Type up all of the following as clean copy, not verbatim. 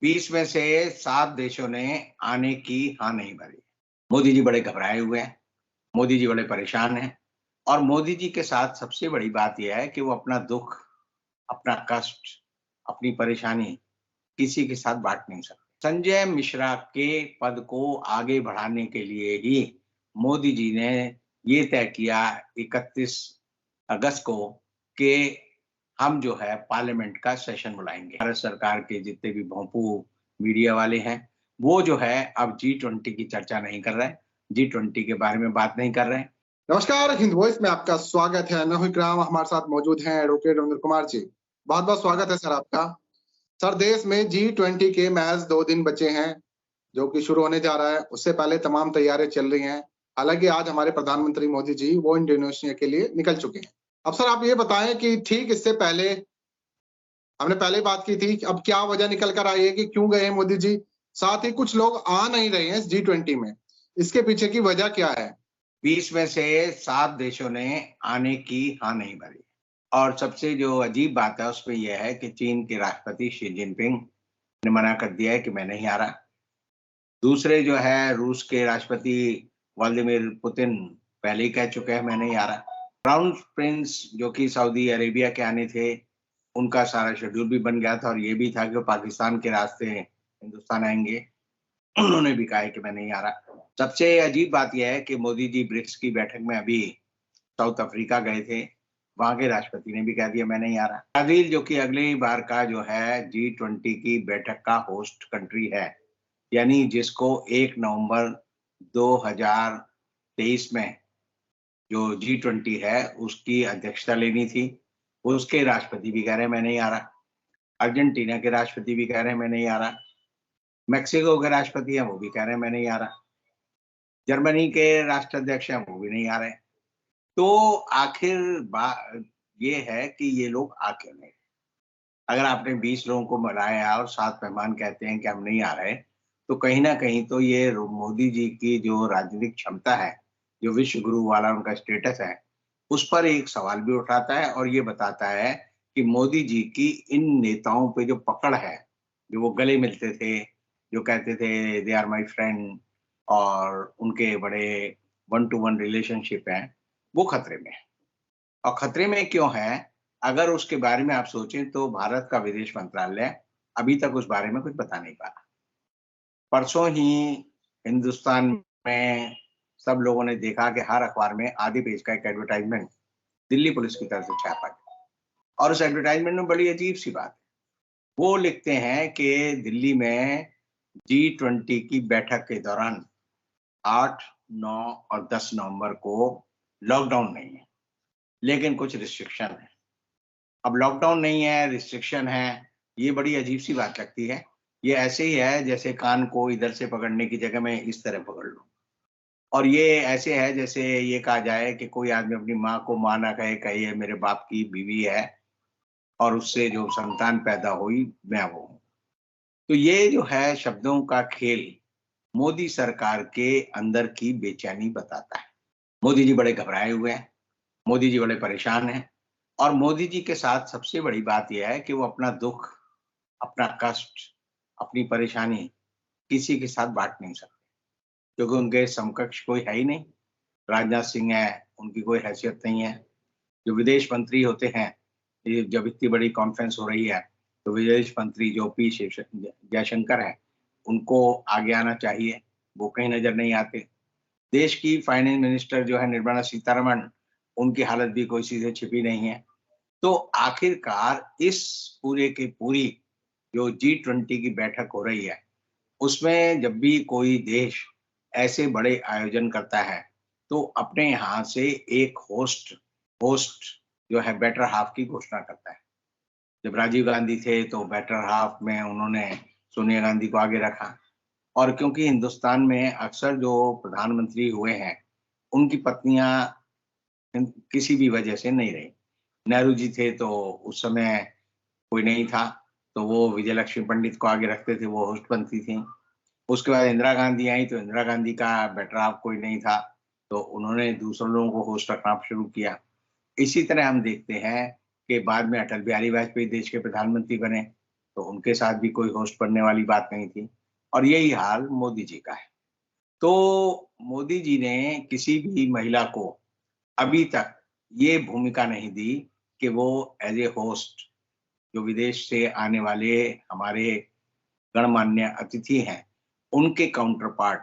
20 में से 7 देशों ने आने की हाँ नहीं भरी। मोदी जी बड़े घबराए हुए हैं, मोदी जी बड़े परेशान हैं और मोदी जी के साथ सबसे बड़ी बात ये है कि वो अपना दुःख, अपना कष्ट, अपनी परेशानी किसी के साथ बाँट नहीं सकते। संजय मिश्रा के पद को आगे बढ़ाने के लिए ही मोदी जी ने ये तय किया 31 अगस्त को कि हम जो है पार्लियामेंट का सेशन बुलाएँगे। भारत सरकार के जितने भी भोंपू मीडिया वाले हैं, वो जो है अब G20 की चर्चा नहीं कर रहे हैं, G20 के बारे में बात नहीं कर रहे हैं। नमस्कार, हिंद वॉइस में आपका स्वागत है। मैं हूं इकराम, हमारे साथ मौजूद हैं एडवोकेट रविंद्र कुमार जी। बहुत-बहुत स्वागत है सर आपका। सर, देश में G20 के महज 2 दिन बचे हैं, जो कि शुरू होने जा रहा है। उससे पहले तमाम तैयारियां चल रही हैं। हालांकि आज हमारे प्रधानमंत्री मोदी जी वो इंडोनेशिया के लिए निकल चुके हैं। अब सर आप ये बताएं कि ठीक इससे पहले हमने पहले बात की थी कि अब क्या वजह निकल कर आई है कि क्यों गए हैं मोदी जी? साथ ही कुछ लोग आ नहीं रहे हैं इस G20 में। इसके पीछे की वजह क्या है? 20 में से 7 देशों ने आने की हाँ नहीं भरी और सबसे जो अजीब बात है उसमें यह है कि चीन के राष्ट्रपति शी जिनपिंग ने मना कर दिया है कि मैं नहीं आ रहा। दूसरे जो है रूस के राष्ट्रपति व्लादिमीर पुतिन पहले ही कह चुके हैं मैं नहीं आ रहा। क्राउन प्रिंस जो कि सऊदी अरेबिया के आने थे, उनका सारा शेड्यूल भी बन गया था और ये भी था कि वो पाकिस्तान के रास्ते हिंदुस्तान आएँगे। उन्होंने भी कहा है कि मैं नहीं आ रहा। सबसे अजीब बात यह है कि मोदी जी ब्रिक्स की बैठक में अभी साउथ अफ्रीका गए थे, वहाँ के राष्ट्रपति ने भी कह दिया मैं नहीं आ रहा। ब्राज़ील जो कि अगली बार का जो है G20 की बैठक का होस्ट कंट्री है, यानी जिसको 1 नवंबर 2023 में जो G20 है उसकी अध्यक्षता लेनी थी, उसके राष्ट्रपति भी कह रहे हैं मैं नहीं आ रहा। अर्जेंटीना के राष्ट्रपति भी कह रहे हैं मैं नहीं आ रहा। मेक्सिको के राष्ट्रपति हैं वो भी कह रहे हैं मैं नहीं आ रहा। जर्मनी के राष्ट्राध्यक्ष हैं वो भी नहीं आ रहे। तो आखिर बा ये है कि ये लोग आ क्यों नहीं? अगर आपने 20 लोगों को बुलाया और 7 मेहमान कहते हैं कि हम नहीं आ रहे, तो कहीं न कहीं तो ये मोदी जी की जो राजनीतिक क्षमता है, जो विश्व गुरु वाला उनका स्टेटस है, उस पर एक सवाल भी उठाता है और ये बताता है कि मोदी जी की इन नेताओं पे जो पकड़ है, जो वो गले मिलते थे, जो कहते थे दे आर माय फ्रेंड और उनके बड़े वन टू वन रिलेशनशिप हैं, वो खतरे में है। और खतरे में क्यों है? अगर उसके बारे में आप सोचें तो भारत का विदेश मंत्रालय अभी तक उस बारे में कुछ बता नहीं पाया। परसों ही हिंदुस्तान में सब लोगों ने देखा कि हर अखबार में आधे पेज का एक एडवर्टाइज़मेंट दिल्ली पुलिस की तरफ से छापा गया और उस एडवर्टाइज़मेंट में बड़ी अजीब-सी बात है। वो लिखते हैं कि दिल्ली में G20 की बैठक के दौरान 8, 9 और 10 नवंबर को लॉकडाउन नहीं है, लेकिन कुछ रिस्ट्रिक्शन है। अब लॉकडाउन नहीं है, रिस्ट्रिक्शन है, ये बड़ी अजीब-सी बात लगती है। ये ऐसे ही है जैसे कान को इधर से पकड़ने की जगह मैं इस तरह पकड़ लूँ। और ये ऐसे है जैसे ये कहा जाए कि कोई आदमी अपनी माँ को माँ ना कहे, कहे ये मेरे बाप की बीवी है और उससे जो संतान पैदा हुई, मैं वो हूँ। तो ये जो है शब्दों का खेल, मोदी सरकार के अंदर की बेचैनी बताता है। मोदी जी बड़े घबराए हुए हैं, मोदी जी बड़े परेशान हैं और मोदी जी के साथ सबसे बड़ी बात ये है कि वो अपना दुःख, अपना कष्ट, अपनी परेशानी किसी के साथ बाँट नहीं सकते, क्योंकि उनके समकक्ष कोई है ही नहीं। राजनाथ सिंह हैं, उनकी कोई हैसियत नहीं है। जो विदेश मंत्री होते हैं, ये जब इतनी बड़ी कॉन्फ्रेंस हो रही है, तो विदेश मंत्री जो पी जयशंकर हैं, उनको आगे आना चाहिए, वो कहीं नज़र नहीं आते। देश की फाइनेंस मिनिस्टर जो है निर्मला सीतारमण, उनकी हालत भी कोई चीज़ छिपी नहीं है। तो आखिरकार इस पूरे की पूरी जो G20 की बैठक हो रही है, उसमें जब भी कोई देश ऐसे बड़े आयोजन करता है, तो अपने यहाँ से एक होस्ट होस्ट जो है बेटर हाल्फ की घोषणा करता है। जब राजीव गांधी थे तो बेटर हाल्फ में उन्होंने सोनिया गांधी को आगे रखा और क्योंकि हिंदुस्तान में अक्सर जो प्रधानमंत्री हुए हैं, उनकी पत्नियाँ किसी भी वजह से नहीं रहीं। नेहरू जी थे तो उस समय कोई नहीं था, तो वो विजयलक्ष्मी पंडित को आगे रखते थे, वो होस्ट बनती थीं। उसके बाद इंदिरा गांधी आई तो इंदिरा गांधी का बेटर हाल्फ कोई नहीं था, तो उन्होंने दूसरे लोगों को होस्ट रखना शुरू किया। इसी तरह हम देखते हैं कि बाद में अटल बिहारी वाजपेयी देश के प्रधानमंत्री बने, तो उनके साथ भी कोई होश पड़ने वाली बात नहीं थी। और यही हाल मोदी जी का है। तो मोदी जी ने किसी भी महिला को अभी तक ये भूमिका नहीं दी कि वो एज ए होस्ट, जो विदेश से आने वाले हमारे गणमान्य अतिथि हैं, उनके काउंटर पार्ट,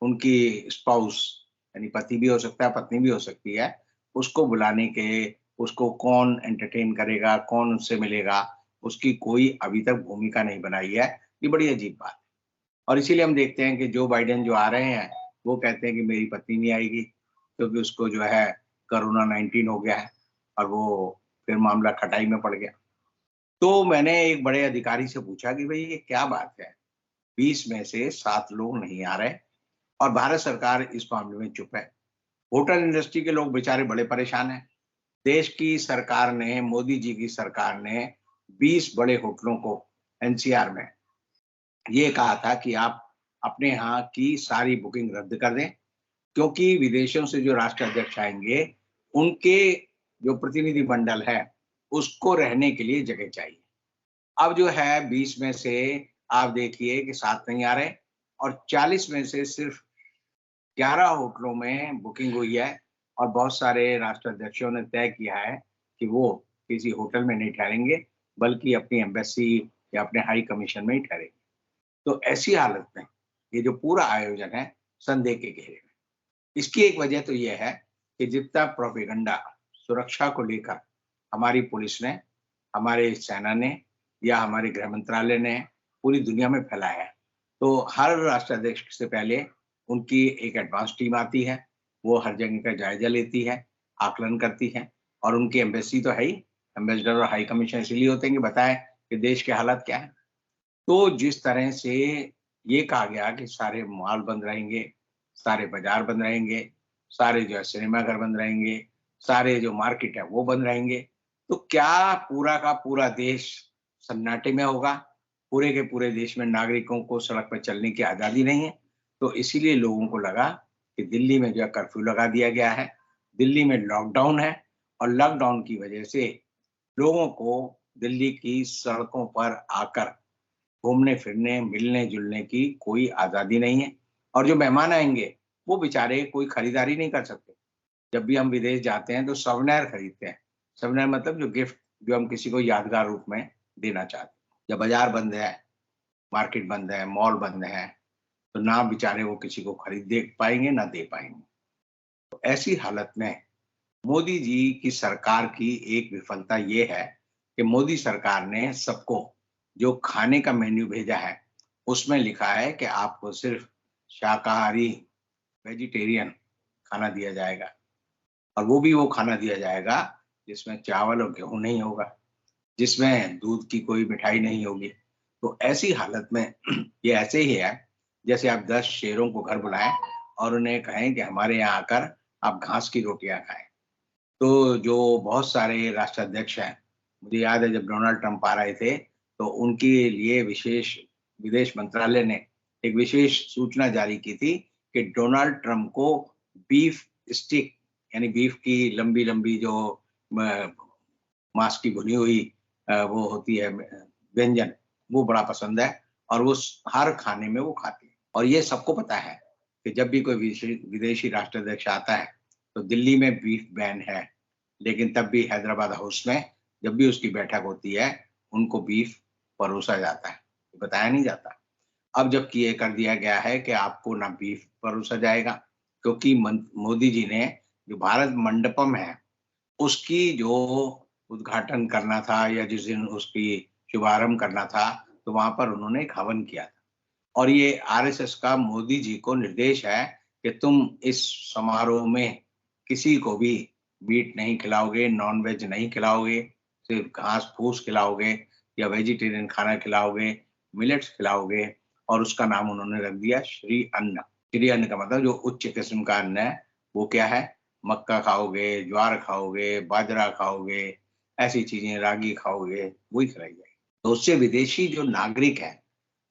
उनकी स्पाउस, यानी पति भी हो सकता है, पत्नी भी हो सकती है, उसको बुलाने के, उसको कौन एंटरटेन करेगा, कौन उससे मिलेगा, उसकी कोई अभी तक भूमिका नहीं बनाई है। ये बड़ी अजीब बात है। और इसीलिए हम देखते हैं कि जो बाइडेन जो आ रहे हैं, वो कहते हैं कि मेरी पत्नी नहीं आएगी क्योंकि उसको जो है कोरोना 19 हो गया है और वो फिर मामला खटाई में पड़ गया। तो मैंने एक बड़े अधिकारी से पूछा कि भई ये क्या बात है? 20 में से 7 लोग नहीं आ रहे और भारत सरकार इस मामले में चुप है। होटल इंडस्ट्री के लोग बेचारे बड़े परेशान हैं। देश की सरकार ने, मोदी जी की सरकार ने 20 बड़े होटलों को एनसीआर में ये कहा था कि आप अपने यहाँ की सारी बुकिंग रद्द कर दें, क्योंकि विदेशों से जो राष्ट्राध्यक्ष आएँगे, उनके जो प्रतिनिधि मंडल है, उसको रहने के लिए जगह चाहिए। अब जो है 20 में से आप देखिए कि 7 नहीं आ रहे और 40 में से सिर्फ 11 होटलों में बुकिंग हुई है और बहुत सारे राष्ट्राध्यक्षों ने तय किया है कि वो किसी होटल में नहीं ठहरेंगे, बल्कि अपनी एम्बेसी या अपने हाई कमीशन में ही ठहरेंगे। तो ऐसी हालत में ये जो पूरा आयोजन है, संदेह के घेरे में। इसकी एक वजह तो ये है कि जितना प्रोपेगेंडा सुरक्षा को लेकर हमारी पुलिस ने, हमारे सेना ने या हमारे गृह मंत्रालय ने पूरी दुनिया में फैलाया है, तो हर राष्ट्राध्यक्ष से पहले उनकी एक एडवांस टीम आती है, वो हर जगह का जायजा लेती है, आकलन करती है और उनकी एम्बेसी तो है ही, एम्बेसडर और हाई कमीशन इसीलिए होते हैं कि बताएं कि देश के हालात क्या है। तो जिस तरह से ये कहा गया कि सारे मॉल बंद रहेंगे, सारे बाजार बंद रहेंगे, सारे जो है सिनेमाघर बंद रहेंगे, सारे जो मार्केट है वो बंद रहेंगे, तो क्या पूरा का पूरा देश सन्नाटे में होगा? पूरे के पूरे देश में नागरिकों को सड़क पर चलने की आज़ादी नहीं है? तो इसीलिए लोगों को लगा कि दिल्ली में जो है कर्फ्यू लगा दिया गया है, दिल्ली में लॉकडाउन है और लॉकडाउन की वजह से लोगों को दिल्ली की सड़कों पर आकर घूमने-फिरने, मिलने-जुलने की कोई आज़ादी नहीं है और जो मेहमान आएँगे, वो बेचारे कोई खरीदारी नहीं कर सकते। जब भी हम विदेश जाते हैं तो सॉवेनिर खरीदते हैं। सॉवेनिर मतलब जो गिफ्ट जो हम किसी को यादगार रूप में देना चाहते हैं। जब बाज़ार बंद है, मार्केट बंद है, मॉल बंद है, तो ना बेचारे वो किसी को खरीद दे पाएँगे, ना दे पाएँगे। तो ऐसी हालत में मोदी जी की सरकार की एक विफलता ये है कि मोदी सरकार ने सबको जो खाने का मेन्यू भेजा है, उसमें लिखा है कि आपको सिर्फ शाकाहारी, वेजिटेरियन खाना दिया जाएगा और वो खाना दिया जाएगा जिसमें चावल और गेहूँ नहीं होगा, जिसमें दूध की कोई मिठाई नहीं होगी। तो ऐसी हालत में ये ऐसे ही है जैसे आप 10 शेरों को घर बुलाएँ और उन्हें कहें कि हमारे यहाँ आकर आप घास की रोटियाँ खाएँ। तो जो बहुत सारे राष्ट्राध्यक्ष हैं, मुझे याद है जब डोनाल्ड ट्रंप आ रहे थे, तो उनके लिए विशेष विदेश मंत्रालय ने एक विशेष सूचना जारी की थी कि डोनाल्ड ट्रंप को बीफ स्टिक, यानी बीफ की लंबी-लंबी जो म मांस की भुनी हुई वो होती है व्यंजन, वो बड़ा पसंद है और वो हर खाने में वो खाते हैं। और ये सबको पता है कि जब भी कोई विदेशी राष्ट्राध्यक्ष आता है, तो दिल्ली में बीफ बैन है, लेकिन तब भी हैदराबाद हाउस में जब भी उसकी बैठक होती है, उनको बीफ परोसा जाता है, बताया नहीं जाता। अब जबकि ये कर दिया गया है कि आपको ना बीफ परोसा जाएगा, क्योंकि मोदी जी ने जो भारत मंडपम है, उसकी जो उद्घाटन करना था या जिस दिन उसकी शुभारंभ करना था, तो वहाँ पर उन्होंने एक हवन किया था। और ये आरएसएस का मोदी जी को निर्देश है कि तुम इस समारोह में किसी को भी मीट नहीं खिलाओगे, नॉन-वेज नहीं खिलाओगे, सिर्फ घास-फूस खिलाओगे या वेजिटेरियन खाना खिलाओगे, मिलेट्स खिलाओगे और उसका नाम उन्होंने रख दिया श्री अन्न। श्री अन्न का मतलब जो उच्च किस्म का अन्न है, वो क्या है? मक्का खाओगे, ज्वार खाओगे, बाजरा खाओगे, ऐसी चीज़ें रागी खाओगे, वही खिलाई जाएगी। तो उससे विदेशी जो नागरिक हैं,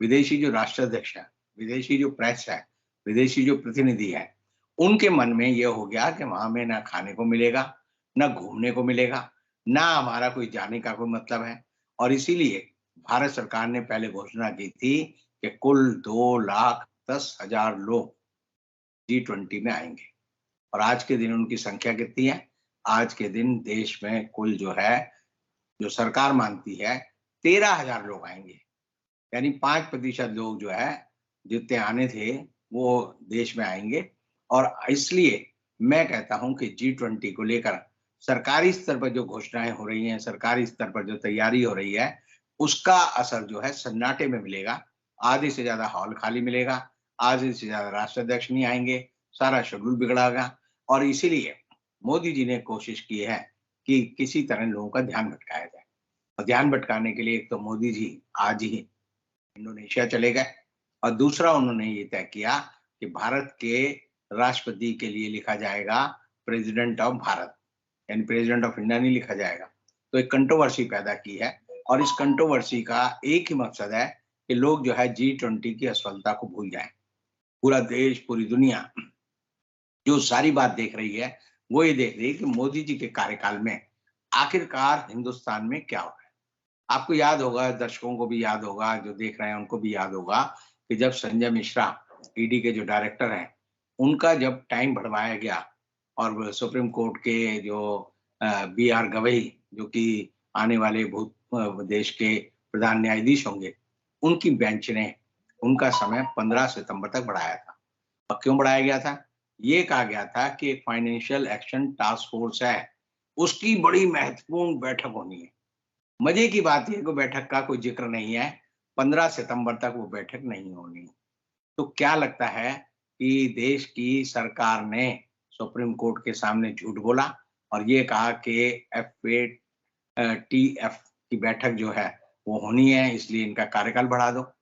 विदेशी जो राष्ट्राध्यक्ष हैं, विदेशी जो प्रेस है, विदेशी जो प्रतिनिधि हैं, उनके मन में ये हो गया कि वहाँ हमें ना खाने को मिलेगा, ना घूमने को मिलेगा, ना हमारा कोई जाने का कोई मतलब है और इसीलिए भारत सरकार ने पहले घोषणा की थी कि कुल 2,10,000 लोग G20 में आएंगे और आज के दिन उनकी संख्या कितनी है? आज के दिन देश में कुल जो है, जो सरकार मानती है 13,000 लोग आएंगे, यानी 5% लोग जो है जितने आने थे वो देश में आएंगे। और इसलिए मैं कहता हूं कि G20 को लेकर सरकारी स्तर पर जो घोषणाएं हो रही हैं, सरकारी स्तर पर जो तैयारी हो रही है, उसका असर जो है सन्नाटे में मिलेगा। आधे से ज्यादा हॉल खाली मिलेगा, आधे से ज्यादा राष्ट्राध्यक्ष नहीं आएंगे, सारा शेड्यूल बिगड़ागा। और इसीलिए मोदी जी ने कोशिश की है कि किसी तरह लोगों का ध्यान भटकाया जाए। और ध्यान भटकाने के लिए एक तो मोदी जी आज ही इंडोनेशिया चले गए और दूसरा उन्होंने ये तय किया कि भारत के राष्ट्रपति के लिए लिखा जाएगा प्रेसिडेंट ऑफ भारत, यानी प्रेसिडेंट ऑफ इंडिया नहीं लिखा जाएगा। तो एक कंट्रोवर्सी पैदा की है और इस कंट्रोवर्सी का एक ही मकसद है कि लोग जो है G20 की असफलता को भूल जाएं। पूरा देश, पूरी दुनिया जो सारी बात देख रही है वो ये देख रही है कि मोदी जी के कार्यकाल में आखिरकार हिंदुस्तान में क्या हो रहा है। आपको याद होगा, दर्शकों को भी याद होगा, जो देख रहे हैं उनको भी याद होगा कि जब संजय मिश्रा ईडी के जो डायरेक्टर हैं, उनका जब टाइम बढ़वाया गया और सुप्रीम कोर्ट के जो BR गवई, जो कि आने वाले देश के प्रधान न्यायाधीश होंगे, उनकी बेंच ने उनका समय 15 सितंबर तक बढ़ाया था। और क्यों बढ़ाया गया था? ये कहा गया था कि एक फाइनेंशियल एक्शन टास्क फोर्स है, उसकी बड़ी महत्वपूर्ण बैठक होनी है। मजे की बात यह कि बैठक का कोई जिक्र नहीं है, 15 सितंबर तक वो बैठक नहीं होनी। तो क्या लगता है कि देश की सरकार ने सुप्रीम कोर्ट के सामने झूठ बोला और ये कहा कि FATF की बैठक जो है वो होनी है, इसलिए इनका कार्यकाल बढ़ा दो।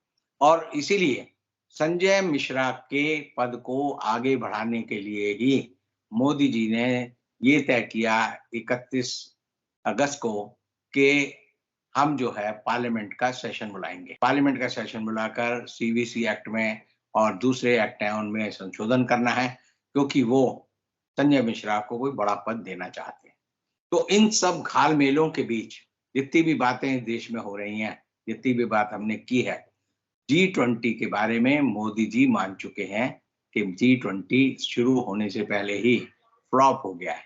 और इसीलिए संजय मिश्रा के पद को आगे बढ़ाने के लिए ही मोदी जी ने ये तय किया 31 अगस्त को कि हम जो है पार्लियामेंट का सेशन बुलाएंगे। पार्लियामेंट का सेशन बुलाकर CVC एक्ट में और दूसरे एक्ट हैं उनमें संशोधन करना है, क्योंकि वो संजय मिश्रा को कोई बड़ा पद देना चाहते हैं। तो इन सब घाल-मेलों के बीच जितनी भी बातें देश में हो रही हैं, जितनी भी बात हमने की है, G20 के बारे में मोदी जी मान चुके हैं कि G20 शुरू होने से पहले ही फ्लॉप हो गया है।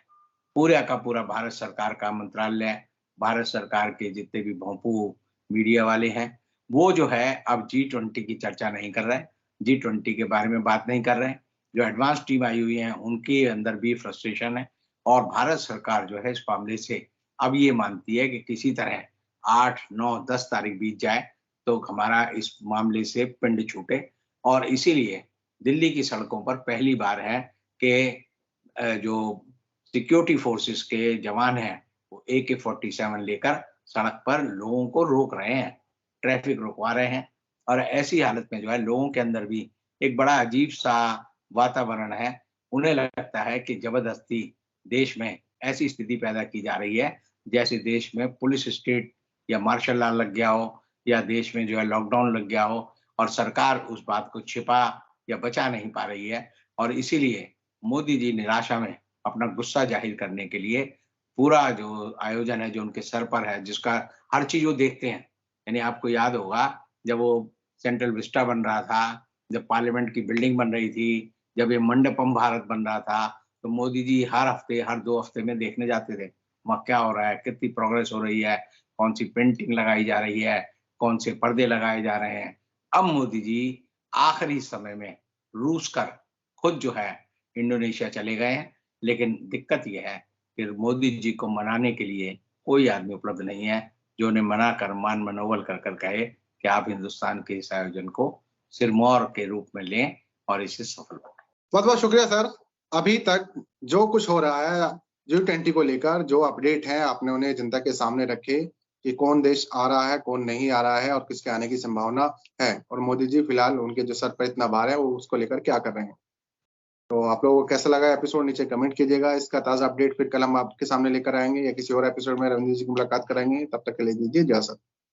पूरा का पूरा भारत सरकार का मंत्रालय, भारत सरकार के जितने भी भोंपू मीडिया वाले हैं, वो जो है अब G20 की चर्चा नहीं कर रहे हैं, G20 के बारे में बात नहीं कर रहे हैं। जो एडवांस टीम आई हुई है, उनके अंदर भी फ्रस्ट्रेशन है और भारत सरकार जो है इस मामले से अब ये मानती है कि किसी तरह 8, 9, 10 तारीख बीत जाए तो हमारा इस मामले से पिंड छूटे। और इसीलिए दिल्ली की सड़कों पर पहली बार है कि जो सिक्योरिटी फोर्सेस के जवान हैं, वो AK-47 लेकर सड़क पर लोगों को रोक रहे हैं, ट्रैफिक रुकवा रहे हैं। और ऐसी हालत में जो है लोगों के अंदर भी एक बड़ा अजीब-सा वातावरण है। उन्हें लगता है कि ज़बरदस्ती देश में ऐसी स्थिति पैदा की जा रही है, जैसे देश में पुलिस स्टेट या मार्शल लॉ लग गया हो या देश में जो है लॉकडाउन लग गया हो और सरकार उस बात को छिपा या बचा नहीं पा रही है। और इसीलिए मोदी जी निराशा में अपना गुस्सा जाहिर करने के लिए पूरा जो आयोजन है जो उनके सर पर है, जिसका हर चीज़ वो देखते हैं। यानी आपको याद होगा जब वो सेंट्रल विस्टा बन रहा था, जब पार्लियामेंट की बिल्डिंग बन रही थी, जब ये मंडपम भारत बन रहा था, तो मोदी जी हर हफ्ते, हर 2 हफ्ते में देखने जाते थे, वहाँ क्या हो रहा है, कितनी प्रोग्रेस हो रही है, कौन-सी पेंटिंग लगाई जा रही है, कौन से पर्दे लगाए जा रहे हैं। अब मोदी जी आखिरी समय में रूस कर खुद जो है इंडोनेशिया चले गए हैं, लेकिन दिक्कत ये है कि मोदी जी को मनाने के लिए कोई आदमी उपलब्ध नहीं है, जो उन्हें मना कर मान मनोबल कर कर कहे कि आप हिंदुस्तान के इस आयोजन को सिरमौर के रूप में लें और इसे सफल बनाएं। बहुत-बहुत शुक्रिया सर। अभी तक जो कुछ हो रहा है G20 को लेकर जो अपडेट हैं आपने उन्हें जनता के सामने रखे कि कौन देश आ रहा है, कौन नहीं आ रहा है और किसके आने की संभावना है और मोदी जी फिलहाल उनके जो सर पर इतना भार है वो उसको लेकर क्या कर रहे हैं। तो आप लोगों को कैसा लगा एपिसोड नीचे कमेंट कीजिएगा। इसका ताज़ा अपडेट फिर कल हम आपके सामने लेकर आएँगे या किसी और एपिसोड में रविंद्र जी की मुलाकात कराएँगे। तब तक के लिए दीजिए इजाज़त।